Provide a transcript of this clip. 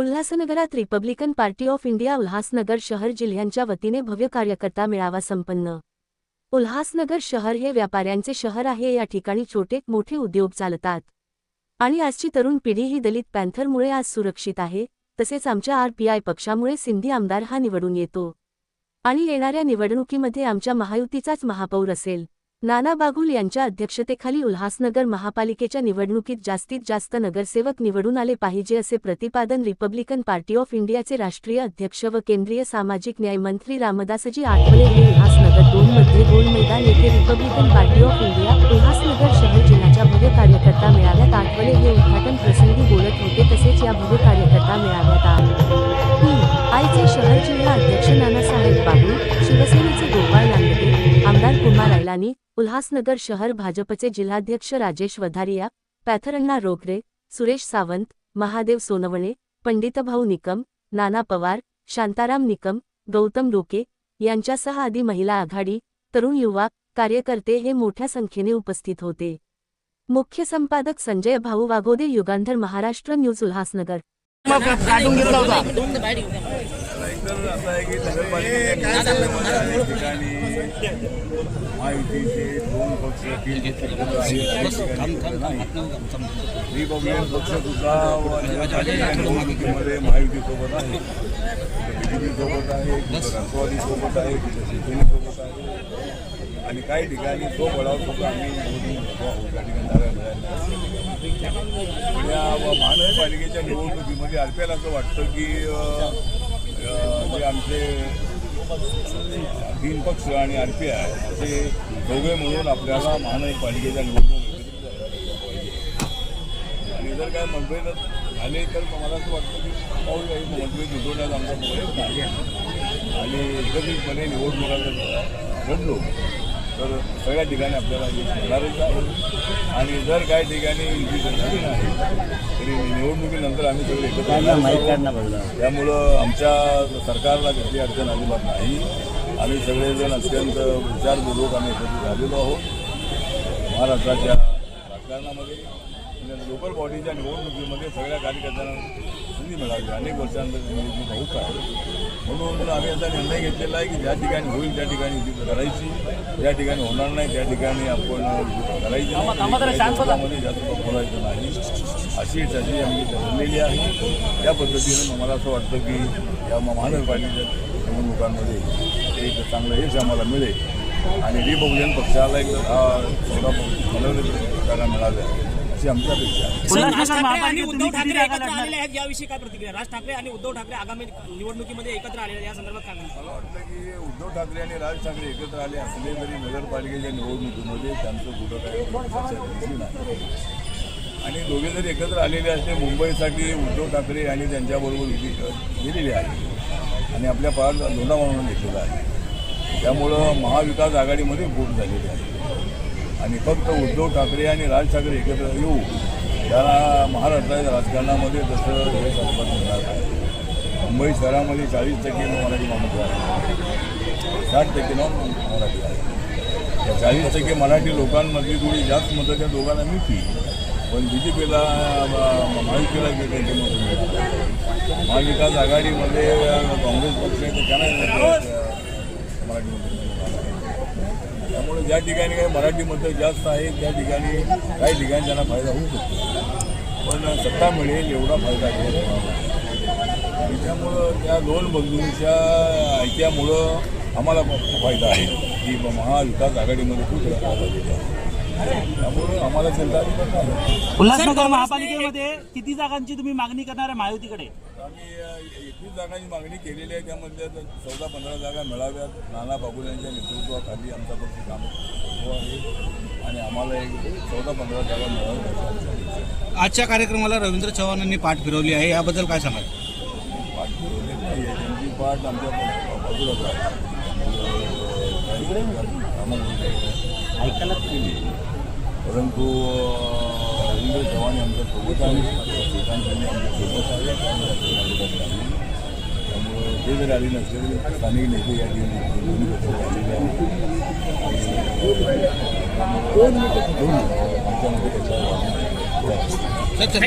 उल्हासनगरात Republican party of India Ulhasnagar शहर जिल्ह्यांच्या वतीने भव्य कार्यकर्ता मेळावा संपन्न। उल्हासनगर शहर हे व्यापाऱ्यांचे शहर आहे। या ठिकाणी छोटे मोठे उद्योग चालतात आणि आजची तरुण पिढी ही दलित पॅन्थरमुळे आज सुरक्षित आहे। तसेच आमच्या RPI पक्षामुळे सिंधी आमदार हा निवडून येतो आणि येणाऱ्या निवडणुकीमध्ये आमच्या महायुतीचाच महापौर असेल। नाना बागुल यांच्या अध्यक्षतेखाली उल्हासनगर महापालिकेच्या निवडणुकीत जास्तीत जास्त नगरसेवक निवडून आले पाहिजे असे प्रतिपादन रिपब्लिकन पार्टी ऑफ इंडियाचे राष्ट्रीय अध्यक्ष व केंद्रीय सामाजिक न्याय मंत्री रामदासजी आठवले हे उल्हासनगर 2 मध्ये गोल मैदान येथे Republican party of India Ulhasnagar शहर जिल्ह्याच्या भव्य कार्यकर्ता मेळाव्यात आठवले हे उद्घाटन प्रसंगी बोलत होते। तसेच या भव्य कार्यकर्ता मेळाव्यात आईचे शहर जिल्हा अध्यक्ष नानासाहेब बागुल, शिवसेनेचे गोपाळ लांडगे, आमदार कुमार ऐलानी, उल्हासनगर शहर भाजपचे जिल्हाध्यक्ष राजेश वधारिया, पॅथरअण्णा रोकडे, सुरेश सावंत, महादेव सोनवणे, पंडितभाऊ निकम, नाना पवार, शांताराम निकम, गौतम रोके यांच्यासह आदी महिला आघाडी, तरुण युवा कार्यकर्ते हे मोठ्या संख्येने उपस्थित होते। मुख्य संपादक संजय भाऊ वाघोदे, युगांधर महाराष्ट्र न्यूज उल्हासनगर। महायुतीचे दोन पक्ष रिपब्लिकन पक्ष सुद्धा निवडणुकीमध्ये महायुतीसोबत आहे, BJP सोबत आहे, राष्ट्रवादी सोबत आहे, शिवसेनेसोबत आहे आणि काही ठिकाणी तो बळाव सुद्धा आम्ही या महानगरपालिकेच्या निवडणुकीमध्ये RPI असं वाटतं की जे आमचे 3 पक्ष आणि RPI असे दोघे मिळून आपल्याला महानगरपालिकेच्या निवडणूक आणि जर काय मतभेद झाले तर मला असं वाटतं की पाहूया काही मतभेद उठवण्यात आमचा प्रयत्न आहे आणि एकत्रितपणे निवडणुका जर घडलो तर सगळ्या ठिकाणी आपल्याला मिळणारच आहे आणि जर काही ठिकाणी झाली नाही तरी निवडणुकीनंतर आम्ही सगळे एकत्र त्यामुळं आमच्या सरकारला कसली अडचण अजिबात नाही। आम्ही सगळेजण अत्यंत विचारपूर्वक आम्ही एकत्रित झालेलो आहोत। महाराष्ट्राच्या राजकारणामध्ये लोकल बॉडीच्या निवडणुकीमध्ये सगळ्या कार्यकर्त्यांना संधी मिळाली। अनेक वर्षांतर निवडणूक होत आहे म्हणून आम्ही असा निर्णय घेतलेला आहे की ज्या ठिकाणी होईल त्या ठिकाणी युती करायची, ज्या ठिकाणी होणार नाही त्या ठिकाणी आपण करायची नाही, जास्त बोलायचं नाही अशी आम्ही ठरवलेली आहे। त्या पद्धतीने मला असं वाटतं की या महानगरपालिकेच्या निवडणुकांमध्ये एक चांगलं यश आम्हाला मिळेल आणि रिपब्लिकन पक्षाला एक 14 मिळाले अशी आमची अपेक्षा आहे। राज ठाकरे आणि उद्धव ठाकरे एकत्र आलेले आहेत, याविषयी काय प्रतिक्रिया? राज ठाकरे आणि उद्धव ठाकरे आगामी निवडणुकीमध्ये एकत्र आलेले या संदर्भात काय म्हणतात? मला वाटतं की उद्धव ठाकरे आणि राज ठाकरे एकत्र आले असले तरी नगरपालिकेच्या निवडणुकीमध्ये त्यांचं कुठं काही नाही आणि दोघे जरी एकत्र आलेले असले मुंबईसाठी उद्धव ठाकरे आणि त्यांच्याबरोबर गेलेले आहे आणि आपल्या पायात लोंढा म्हणून घेतलेला आहे। त्यामुळं महाविकास आघाडीमध्ये फूट झालेली आहे आणि फक्त उद्धव ठाकरे आणि राज ठाकरे एकत्र येऊ त्याला महाराष्ट्राच्या राजकारणामध्ये जसं हे सर्वात मिळणार आहे। मुंबई शहरामध्ये 40% मराठी माणूस आहे, 60% मराठी आहे। त्या 40% मराठी लोकांमधली थोडी जास्त मतं त्या दोघांना मिळतील पण BJPला महायुतीला त्यांचे मतं मिळतात। महाविकास आघाडीमध्ये काँग्रेस पक्ष आहे त्यांना मराठीमध्ये त्यामुळे ज्या ठिकाणी काही मराठी मतं जास्त आहेत त्या ठिकाणी काही ठिकाणी त्यांना फायदा होऊ शकतो पण सत्ता मिळेल एवढा फायदा घेत आणि त्यामुळं त्या दोन बंधूंच्या ऐक्यामुळं आम्हाला फायदा आहे की महाविकास आघाडीमध्ये खूप झालेली आहे त्यामुळं आम्हाला चिंता नाही। उल्हासनगर महापालिकेमध्ये किती जागांची तुम्ही मागणी करणार आहे महायुतीकडे? आम्ही 21 जागांची मागणी केलेली आहे, त्यामध्ये 14-15 जागा मिळाव्यात। नाना बागुल यांच्या नेतृत्वाखाली आमचा पक्ष काम करतो आहे आणि आम्हाला एक 14-15 जागा मिळाव्यात। आजच्या कार्यक्रमाला रवींद्र चव्हाणांनी पाठ फिरवली आहे, याबद्दल काय सांगाल? पाठ फिरवली नाही आहे, त्यांची पाठ आमच्या बाजूलाच आहे परंतु रवींद्र चव्हाण आमच्या सोबत आहे, श्रीकांत यांनी आमच्या सोबत आहे त्यामुळे ते जरी आले नसले तरी स्थानिक नेते या ठिकाणी आमच्यामध्ये त्याच्या